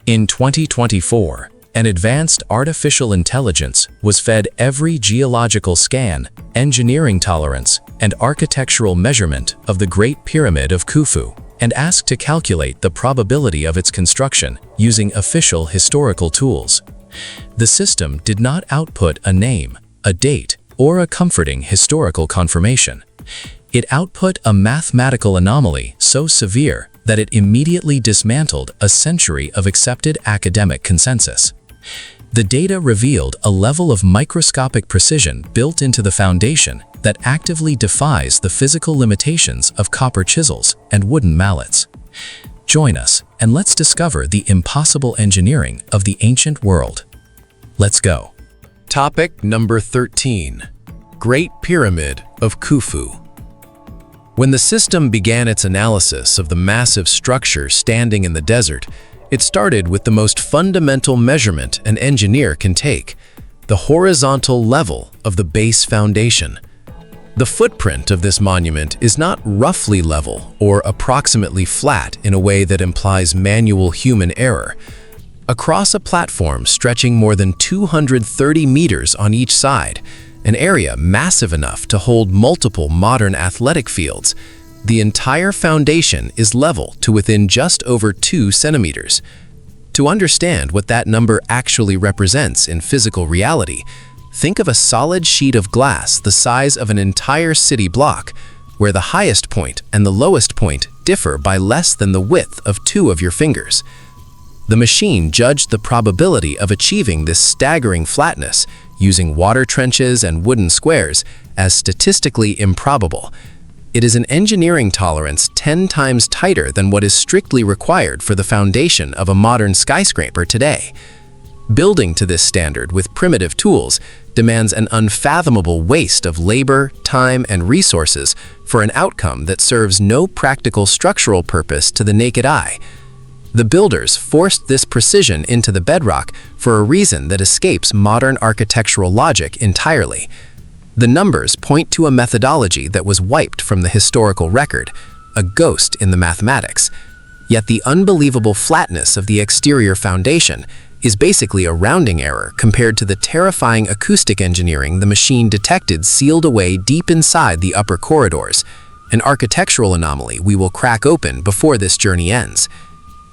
In 2024, an advanced artificial intelligence was fed every geological scan, engineering tolerance, and architectural measurement of the Great Pyramid of Khufu, and asked to calculate the probability of its construction using official historical tools. The system did not output a name, a date, or a comforting historical confirmation. It output a mathematical anomaly so severe that it immediately dismantled a century of accepted academic consensus. The data revealed a level of microscopic precision built into the foundation that actively defies the physical limitations of copper chisels and wooden mallets. Join us and let's discover the impossible engineering of the ancient world. Let's go. Topic number 13. Great Pyramid of Khufu. When the system began its analysis of the massive structure standing in the desert, it started with the most fundamental measurement an engineer can take, the horizontal level of the base foundation. The footprint of this monument is not roughly level or approximately flat in a way that implies manual human error. Across a platform stretching more than 230 meters on each side, an area massive enough to hold multiple modern athletic fields, the entire foundation is level to within just over 2 centimeters. To understand what that number actually represents in physical reality, think of a solid sheet of glass the size of an entire city block, where the highest point and the lowest point differ by less than the width of 2 of your fingers. The machine judged the probability of achieving this staggering flatness using water trenches and wooden squares as statistically improbable. It is an engineering tolerance 10 times tighter than what is strictly required for the foundation of a modern skyscraper today. Building to this standard with primitive tools demands an unfathomable waste of labor, time, and resources for an outcome that serves no practical structural purpose to the naked eye. The builders forced this precision into the bedrock for a reason that escapes modern architectural logic entirely. The numbers point to a methodology that was wiped from the historical record, a ghost in the mathematics. Yet the unbelievable flatness of the exterior foundation is basically a rounding error compared to the terrifying acoustic engineering the machine detected sealed away deep inside the upper corridors, an architectural anomaly we will crack open before this journey ends.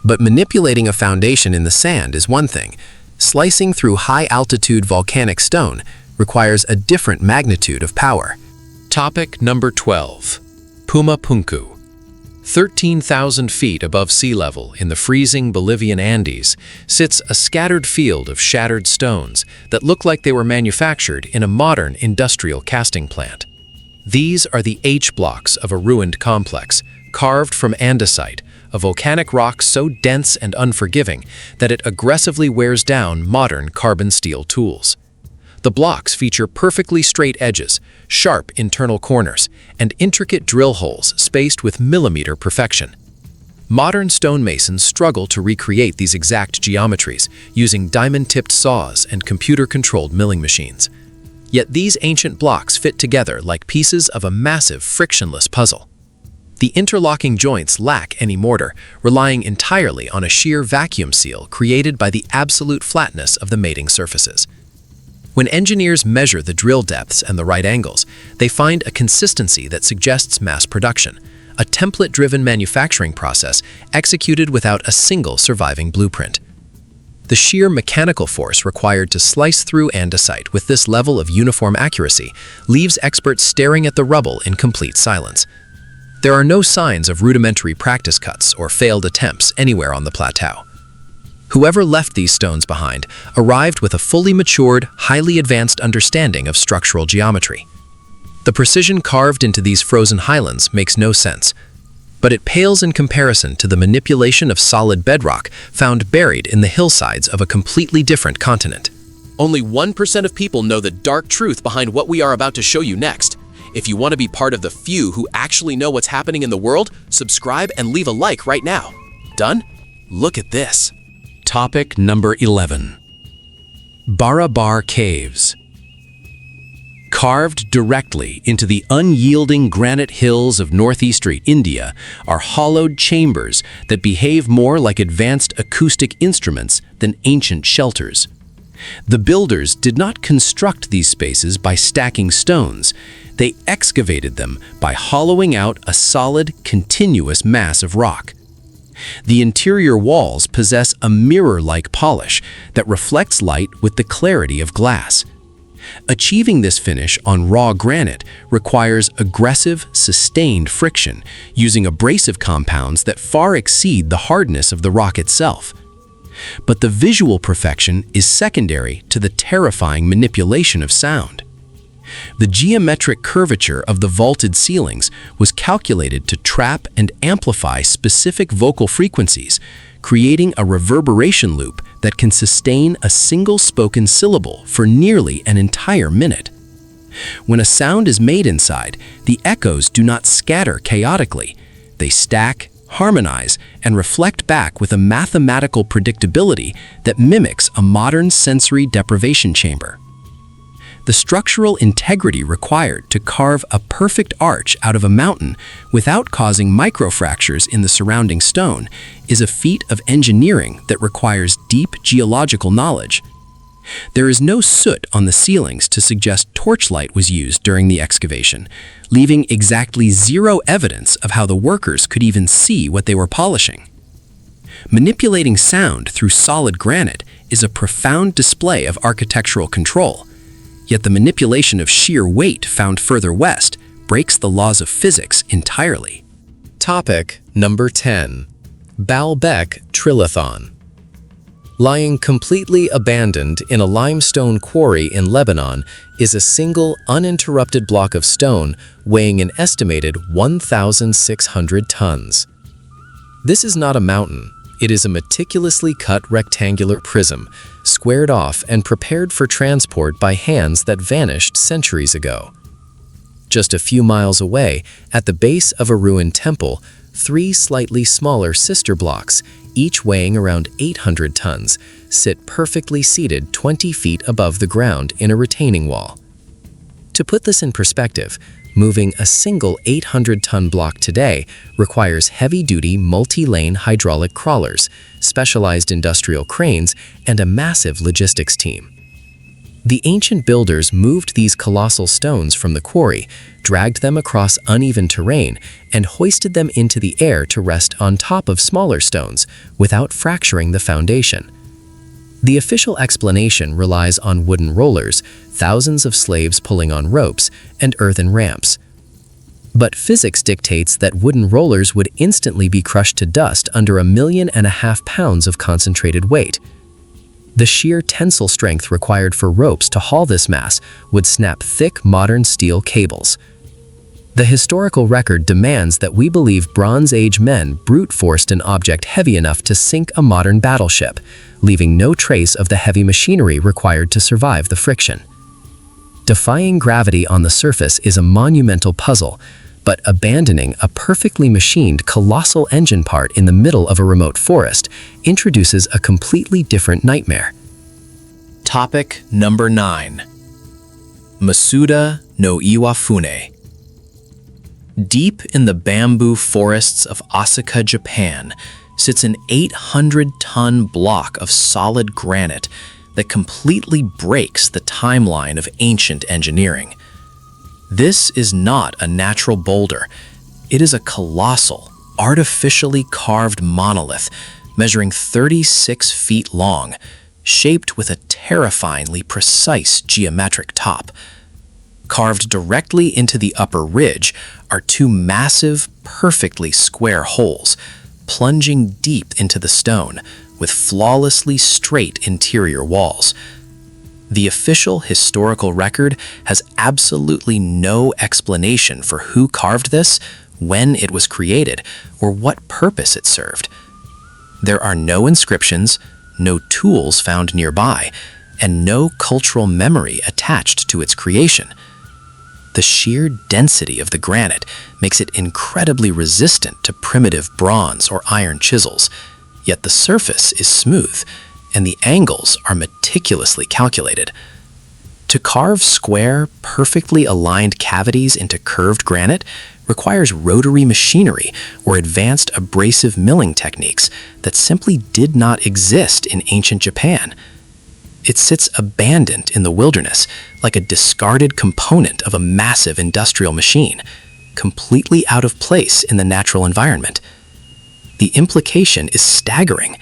But manipulating a foundation in the sand is one thing. Slicing through high-altitude volcanic stone requires a different magnitude of power. Topic number 12. Puma Punku. 13,000 feet above sea level in the freezing Bolivian Andes sits a scattered field of shattered stones that look like they were manufactured in a modern industrial casting plant. These are the H-blocks of a ruined complex, carved from andesite, a volcanic rock so dense and unforgiving that it aggressively wears down modern carbon steel tools. The blocks feature perfectly straight edges, sharp internal corners, and intricate drill holes spaced with millimeter perfection. Modern stonemasons struggle to recreate these exact geometries using diamond-tipped saws and computer-controlled milling machines. Yet these ancient blocks fit together like pieces of a massive frictionless puzzle. The interlocking joints lack any mortar, relying entirely on a shear vacuum seal created by the absolute flatness of the mating surfaces. When engineers measure the drill depths and the right angles, they find a consistency that suggests mass production, a template-driven manufacturing process executed without a single surviving blueprint. The sheer mechanical force required to slice through andesite with this level of uniform accuracy leaves experts staring at the rubble in complete silence. There are no signs of rudimentary practice cuts or failed attempts anywhere on the plateau. Whoever left these stones behind arrived with a fully matured, highly advanced understanding of structural geometry. The precision carved into these frozen highlands makes no sense, but it pales in comparison to the manipulation of solid bedrock found buried in the hillsides of a completely different continent. Only 1% of people know the dark truth behind what we are about to show you next. If you want to be part of the few who actually know what's happening in the world, subscribe and leave a like right now. Done? Look at this. Topic number 11. Barabar Caves. Carved directly into the unyielding granite hills of northeastern India are hollowed chambers that behave more like advanced acoustic instruments than ancient shelters. The builders did not construct these spaces by stacking stones. They excavated them by hollowing out a solid, continuous mass of rock. The interior walls possess a mirror-like polish that reflects light with the clarity of glass. Achieving this finish on raw granite requires aggressive, sustained friction using abrasive compounds that far exceed the hardness of the rock itself. But the visual perfection is secondary to the terrifying manipulation of sound. The geometric curvature of the vaulted ceilings was calculated to trap and amplify specific vocal frequencies, creating a reverberation loop that can sustain a single spoken syllable for nearly an entire minute. When a sound is made inside, the echoes do not scatter chaotically. They stack, harmonize, and reflect back with a mathematical predictability that mimics a modern sensory deprivation chamber. The structural integrity required to carve a perfect arch out of a mountain without causing microfractures in the surrounding stone is a feat of engineering that requires deep geological knowledge. There is no soot on the ceilings to suggest torchlight was used during the excavation, leaving exactly zero evidence of how the workers could even see what they were polishing. Manipulating sound through solid granite is a profound display of architectural control. Yet the manipulation of sheer weight found further west breaks the laws of physics entirely. Topic number 10. Baalbek Trilithon. Lying completely abandoned in a limestone quarry in Lebanon is a single uninterrupted block of stone weighing an estimated 1,600 tons. This is not a mountain. It is a meticulously cut rectangular prism, squared off and prepared for transport by hands that vanished centuries ago. Just a few miles away, at the base of a ruined temple, 3 slightly smaller sister blocks, each weighing around 800 tons, sit perfectly seated 20 feet above the ground in a retaining wall. To put this in perspective, moving a single 800-ton block today requires heavy-duty multi-lane hydraulic crawlers, specialized industrial cranes, and a massive logistics team. The ancient builders moved these colossal stones from the quarry, dragged them across uneven terrain, and hoisted them into the air to rest on top of smaller stones without fracturing the foundation. The official explanation relies on wooden rollers, thousands of slaves pulling on ropes, and earthen ramps. But physics dictates that wooden rollers would instantly be crushed to dust under 1.5 million pounds of concentrated weight. The sheer tensile strength required for ropes to haul this mass would snap thick modern steel cables. The historical record demands that we believe Bronze Age men brute-forced an object heavy enough to sink a modern battleship, leaving no trace of the heavy machinery required to survive the friction. Defying gravity on the surface is a monumental puzzle, but abandoning a perfectly machined colossal engine part in the middle of a remote forest introduces a completely different nightmare. Topic number 9. Masuda no Iwafune. Deep in the bamboo forests of Osaka, Japan, sits an 800-ton block of solid granite that completely breaks the timeline of ancient engineering. This is not a natural boulder. It is a colossal, artificially carved monolith measuring 36 feet long, shaped with a terrifyingly precise geometric top. Carved directly into the upper ridge are 2 massive, perfectly square holes, plunging deep into the stone with flawlessly straight interior walls. The official historical record has absolutely no explanation for who carved this, when it was created, or what purpose it served. There are no inscriptions, no tools found nearby, and no cultural memory attached to its creation. The sheer density of the granite makes it incredibly resistant to primitive bronze or iron chisels, yet the surface is smooth, and the angles are meticulously calculated. To carve square, perfectly aligned cavities into curved granite requires rotary machinery or advanced abrasive milling techniques that simply did not exist in ancient Japan. It sits abandoned in the wilderness, like a discarded component of a massive industrial machine, completely out of place in the natural environment. The implication is staggering.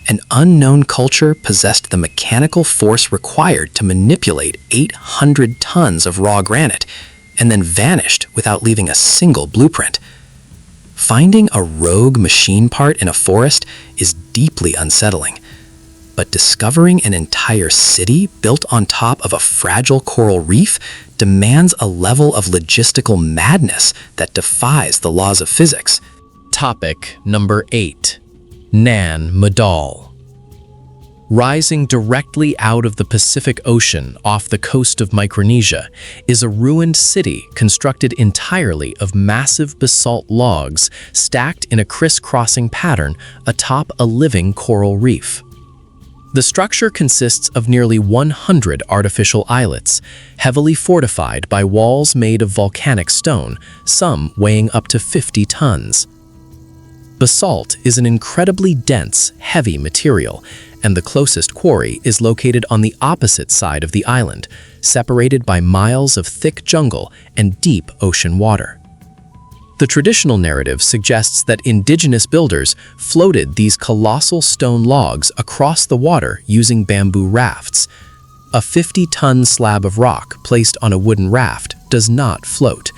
An unknown culture possessed the mechanical force required to manipulate 800 tons of raw granite and then vanished without leaving a single blueprint. Finding a rogue machine part in a forest is deeply unsettling, but discovering an entire city built on top of a fragile coral reef demands a level of logistical madness that defies the laws of physics. Topic number 8. Nan Madol. Rising directly out of the Pacific Ocean off the coast of Micronesia is a ruined city constructed entirely of massive basalt logs stacked in a crisscrossing pattern atop a living coral reef. The structure consists of nearly 100 artificial islets, heavily fortified by walls made of volcanic stone, some weighing up to 50 tons. Basalt is an incredibly dense, heavy material, and the closest quarry is located on the opposite side of the island, separated by miles of thick jungle and deep ocean water. The traditional narrative suggests that indigenous builders floated these colossal stone logs across the water using bamboo rafts. A 50-ton slab of rock placed on a wooden raft does not float.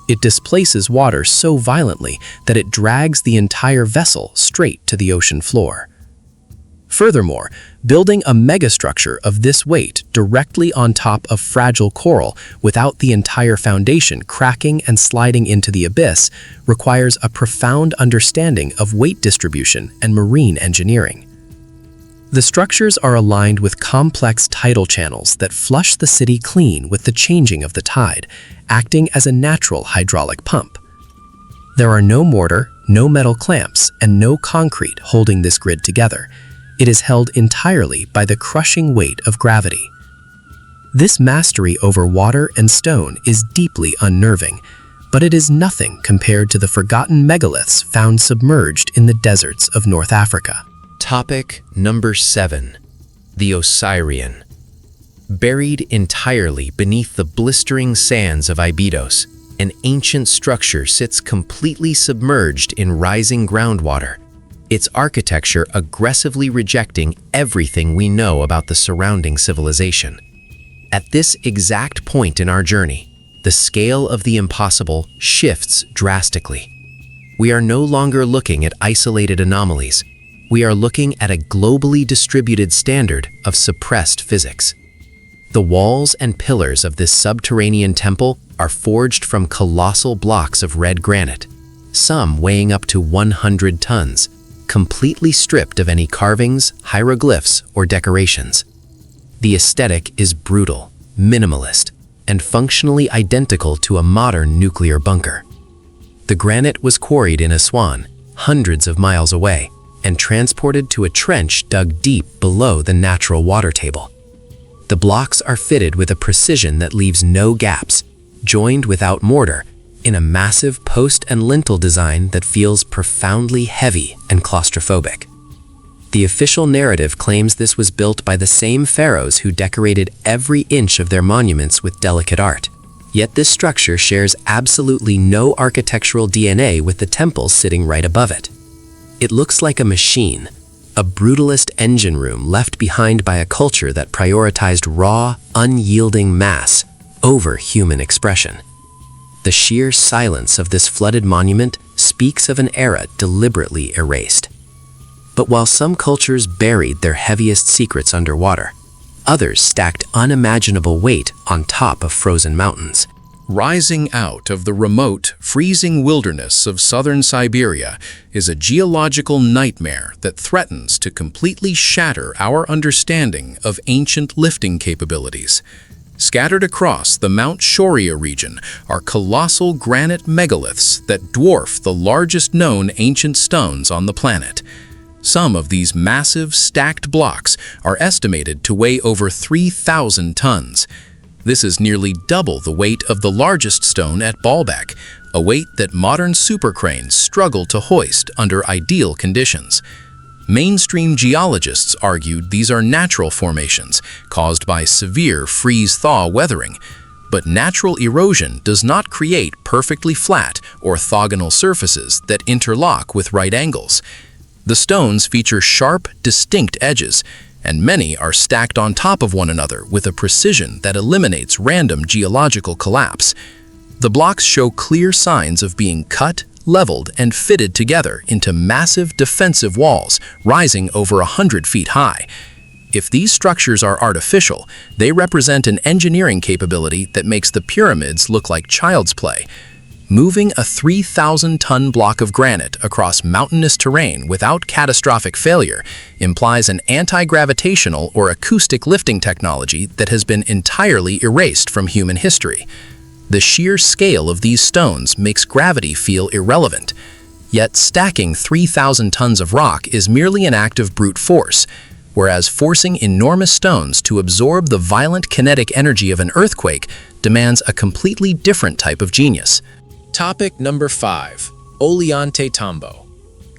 It displaces water so violently that it drags the entire vessel straight to the ocean floor. Furthermore, building a megastructure of this weight directly on top of fragile coral without the entire foundation cracking and sliding into the abyss requires a profound understanding of weight distribution and marine engineering. The structures are aligned with complex tidal channels that flush the city clean with the changing of the tide, acting as a natural hydraulic pump. There are no mortar, no metal clamps, and no concrete holding this grid together. It is held entirely by the crushing weight of gravity. This mastery over water and stone is deeply unnerving, but it is nothing compared to the forgotten megaliths found submerged in the deserts of North Africa. Topic number 7. The Osirian. Buried entirely beneath the blistering sands of Abydos, an ancient structure sits completely submerged in rising groundwater, its architecture aggressively rejecting everything we know about the surrounding civilization. At this exact point in our journey, the scale of the impossible shifts drastically. We are no longer looking at isolated anomalies. We are looking at a globally distributed standard of suppressed physics. The walls and pillars of this subterranean temple are forged from colossal blocks of red granite, some weighing up to 100 tons, completely stripped of any carvings, hieroglyphs, or decorations. The aesthetic is brutal, minimalist, and functionally identical to a modern nuclear bunker. The granite was quarried in Aswan, hundreds of miles away, and transported to a trench dug deep below the natural water table. The blocks are fitted with a precision that leaves no gaps, joined without mortar, in a massive post and lintel design that feels profoundly heavy and claustrophobic. The official narrative claims this was built by the same pharaohs who decorated every inch of their monuments with delicate art. Yet this structure shares absolutely no architectural DNA with the temples sitting right above it. It looks like a machine, a brutalist engine room left behind by a culture that prioritized raw, unyielding mass over human expression. The sheer silence of this flooded monument speaks of an era deliberately erased. But while some cultures buried their heaviest secrets underwater, others stacked unimaginable weight on top of frozen mountains. Rising out of the remote, freezing wilderness of southern Siberia is a geological nightmare that threatens to completely shatter our understanding of ancient lifting capabilities. Scattered across the Mount Shoria region are colossal granite megaliths that dwarf the largest known ancient stones on the planet. Some of these massive stacked blocks are estimated to weigh over 3,000 tons. This is nearly double the weight of the largest stone at Baalbek, a weight that modern supercranes struggle to hoist under ideal conditions. Mainstream geologists argued these are natural formations caused by severe freeze-thaw weathering, but natural erosion does not create perfectly flat, orthogonal surfaces that interlock with right angles. The stones feature sharp, distinct edges, and many are stacked on top of one another with a precision that eliminates random geological collapse. The blocks show clear signs of being cut, leveled, and fitted together into massive defensive walls rising over 100 feet high. If these structures are artificial, they represent an engineering capability that makes the pyramids look like child's play. Moving a 3,000-ton block of granite across mountainous terrain without catastrophic failure implies an anti-gravitational or acoustic lifting technology that has been entirely erased from human history. The sheer scale of these stones makes gravity feel irrelevant. Yet stacking 3,000 tons of rock is merely an act of brute force, whereas forcing enormous stones to absorb the violent kinetic energy of an earthquake demands a completely different type of genius. Topic number 5. Ollantaytambo. Tambo.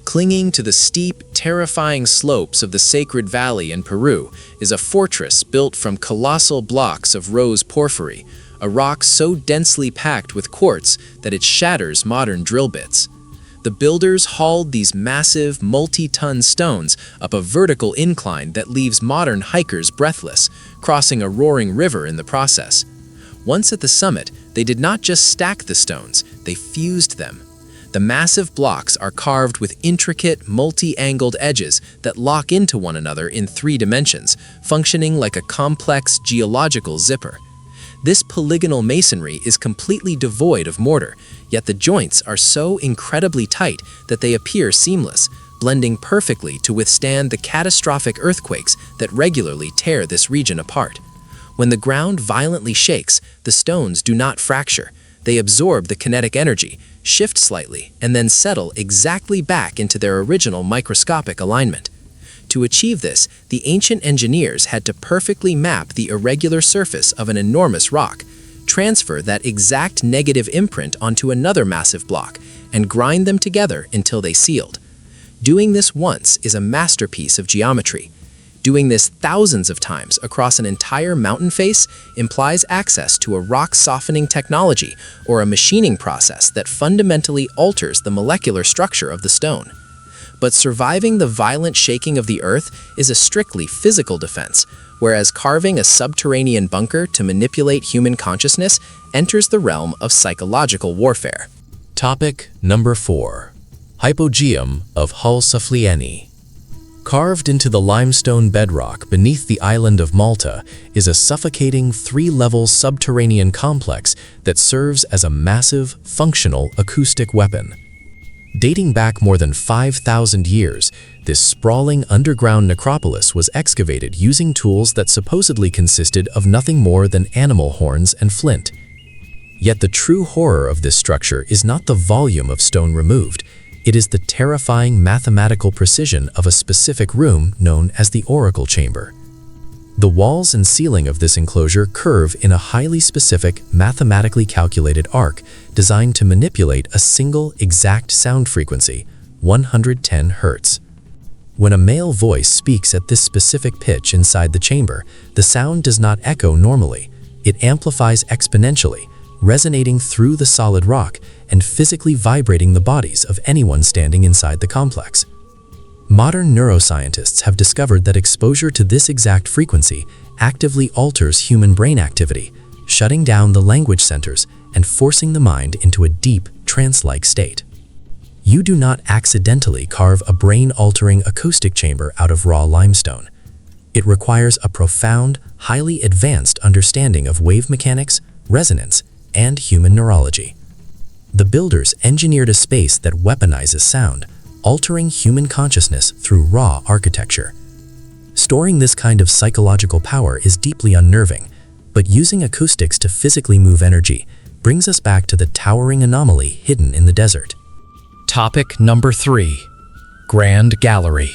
Clinging to the steep, terrifying slopes of the Sacred Valley in Peru is a fortress built from colossal blocks of rose porphyry, a rock so densely packed with quartz that it shatters modern drill bits. The builders hauled these massive, multi-ton stones up a vertical incline that leaves modern hikers breathless, crossing a roaring river in the process. Once at the summit, they did not just stack the stones, they fused them. The massive blocks are carved with intricate, multi-angled edges that lock into one another in 3 dimensions, functioning like a complex geological zipper. This polygonal masonry is completely devoid of mortar, yet the joints are so incredibly tight that they appear seamless, blending perfectly to withstand the catastrophic earthquakes that regularly tear this region apart. When the ground violently shakes, the stones do not fracture. They absorb the kinetic energy, shift slightly, and then settle exactly back into their original microscopic alignment. To achieve this, the ancient engineers had to perfectly map the irregular surface of an enormous rock, transfer that exact negative imprint onto another massive block, and grind them together until they sealed. Doing this once is a masterpiece of geometry. Doing this thousands of times across an entire mountain face implies access to a rock-softening technology or a machining process that fundamentally alters the molecular structure of the stone. But surviving the violent shaking of the earth is a strictly physical defense, whereas carving a subterranean bunker to manipulate human consciousness enters the realm of psychological warfare. Topic number 4. Hypogeum of Hallucinating. Carved into the limestone bedrock beneath the island of Malta is a suffocating 3-level subterranean complex that serves as a massive, functional acoustic weapon. Dating back more than 5,000 years, this sprawling underground necropolis was excavated using tools that supposedly consisted of nothing more than animal horns and flint. Yet the true horror of this structure is not the volume of stone removed. It is the terrifying mathematical precision of a specific room known as the oracle chamber. The walls and ceiling of this enclosure curve in a highly specific, mathematically calculated arc designed to manipulate a single exact sound frequency, 110 Hz. When a male voice speaks at this specific pitch inside the chamber, the sound does not echo normally. It amplifies exponentially, resonating through the solid rock and physically vibrating the bodies of anyone standing inside the complex. Modern neuroscientists have discovered that exposure to this exact frequency actively alters human brain activity, shutting down the language centers and forcing the mind into a deep, trance-like state. You do not accidentally carve a brain-altering acoustic chamber out of raw limestone. It requires a profound, highly advanced understanding of wave mechanics, resonance, and human neurology. The builders engineered a space that weaponizes sound, altering human consciousness through raw architecture. Storing this kind of psychological power is deeply unnerving, but using acoustics to physically move energy brings us back to the towering anomaly hidden in the desert. Topic number 3. Grand Gallery.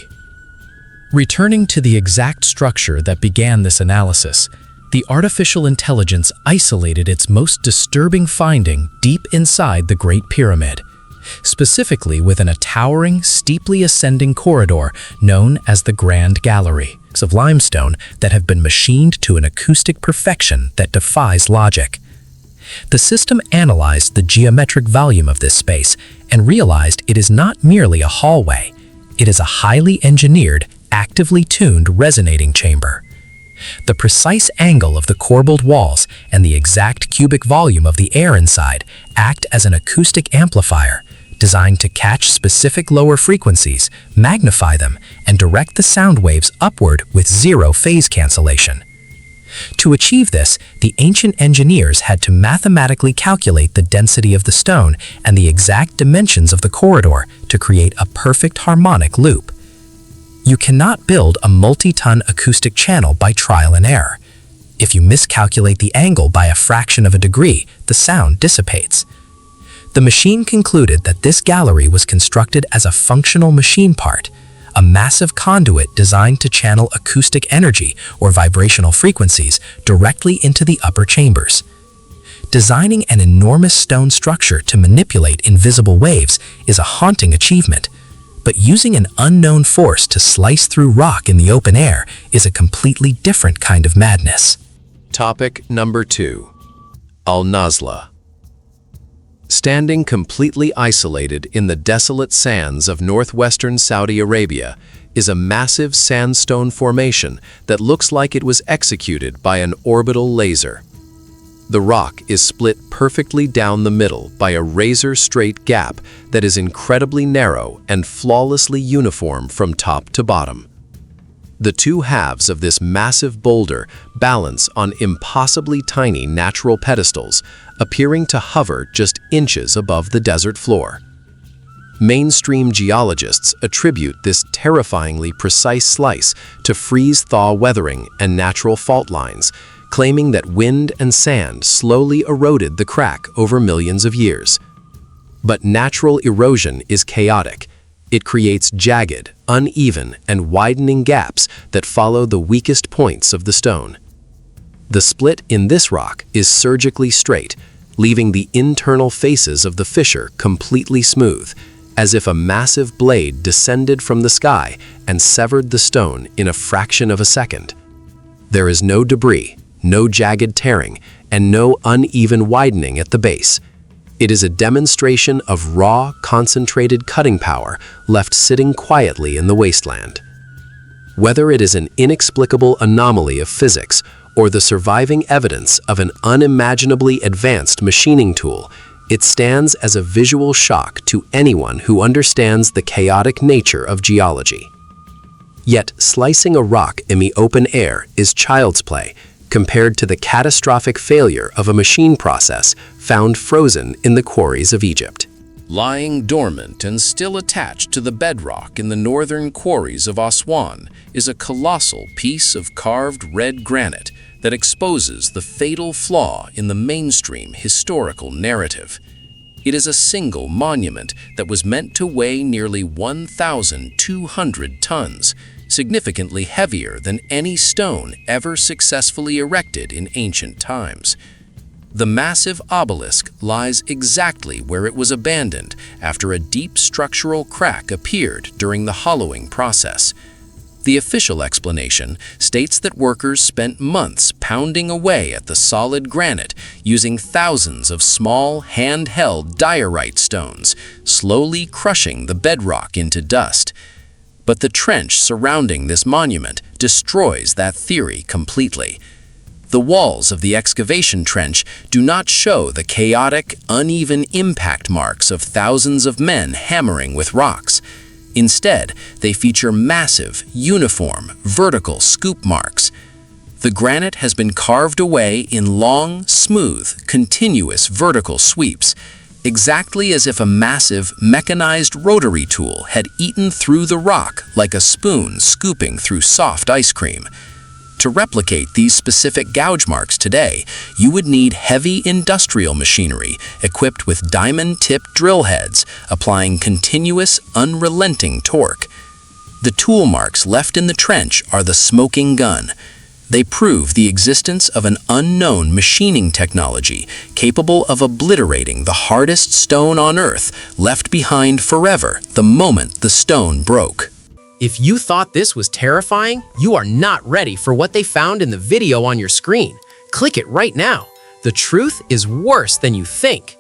Returning to the exact structure that began this analysis, the artificial intelligence isolated its most disturbing finding deep inside the Great Pyramid, specifically within a towering, steeply ascending corridor known as the Grand Gallery of limestone that have been machined to an acoustic perfection that defies logic. The system analyzed the geometric volume of this space and realized it is not merely a hallway. It is a highly engineered, actively tuned resonating chamber. The precise angle of the corbelled walls and the exact cubic volume of the air inside act as an acoustic amplifier, designed to catch specific lower frequencies, magnify them, and direct the sound waves upward with zero phase cancellation. To achieve this, the ancient engineers had to mathematically calculate the density of the stone and the exact dimensions of the corridor to create a perfect harmonic loop. You cannot build a multi-ton acoustic channel by trial and error. If you miscalculate the angle by a fraction of a degree, the sound dissipates. The machine concluded that this gallery was constructed as a functional machine part, a massive conduit designed to channel acoustic energy or vibrational frequencies directly into the upper chambers. Designing an enormous stone structure to manipulate invisible waves is a haunting achievement, but using an unknown force to slice through rock in the open air is a completely different kind of madness. Topic number 2. Al-Nazla. Standing completely isolated in the desolate sands of northwestern Saudi Arabia is a massive sandstone formation that looks like it was executed by an orbital laser. The rock is split perfectly down the middle by a razor-straight gap that is incredibly narrow and flawlessly uniform from top to bottom. The two halves of this massive boulder balance on impossibly tiny natural pedestals, appearing to hover just inches above the desert floor. Mainstream geologists attribute this terrifyingly precise slice to freeze-thaw weathering and natural fault lines, claiming that wind and sand slowly eroded the crack over millions of years. But natural erosion is chaotic. It creates jagged, uneven, and widening gaps that follow the weakest points of the stone. The split in this rock is surgically straight, leaving the internal faces of the fissure completely smooth, as if a massive blade descended from the sky and severed the stone in a fraction of a second. There is no debris, no jagged tearing, and no uneven widening at the base. It is a demonstration of raw, concentrated cutting power left sitting quietly in the wasteland. Whether it is an inexplicable anomaly of physics or the surviving evidence of an unimaginably advanced machining tool, it stands as a visual shock to anyone who understands the chaotic nature of geology. Yet, slicing a rock in the open air is child's play compared to the catastrophic failure of a machine process found frozen in the quarries of Egypt. Lying dormant and still attached to the bedrock in the northern quarries of Aswan is a colossal piece of carved red granite that exposes the fatal flaw in the mainstream historical narrative. It is a single monument that was meant to weigh nearly 1,200 tons, significantly heavier than any stone ever successfully erected in ancient times. The massive obelisk lies exactly where it was abandoned after a deep structural crack appeared during the hollowing process. The official explanation states that workers spent months pounding away at the solid granite using thousands of small, hand-held diorite stones, slowly crushing the bedrock into dust. But the trench surrounding this monument destroys that theory completely. The walls of the excavation trench do not show the chaotic, uneven impact marks of thousands of men hammering with rocks. Instead, they feature massive, uniform, vertical scoop marks. The granite has been carved away in long, smooth, continuous vertical sweeps, exactly as if a massive, mechanized rotary tool had eaten through the rock like a spoon scooping through soft ice cream. To replicate these specific gouge marks today, you would need heavy industrial machinery equipped with diamond-tipped drill heads, applying continuous, unrelenting torque. The tool marks left in the trench are the smoking gun. They prove the existence of an unknown machining technology capable of obliterating the hardest stone on Earth, left behind forever the moment the stone broke. If you thought this was terrifying, you are not ready for what they found in the video on your screen. Click it right now. The truth is worse than you think.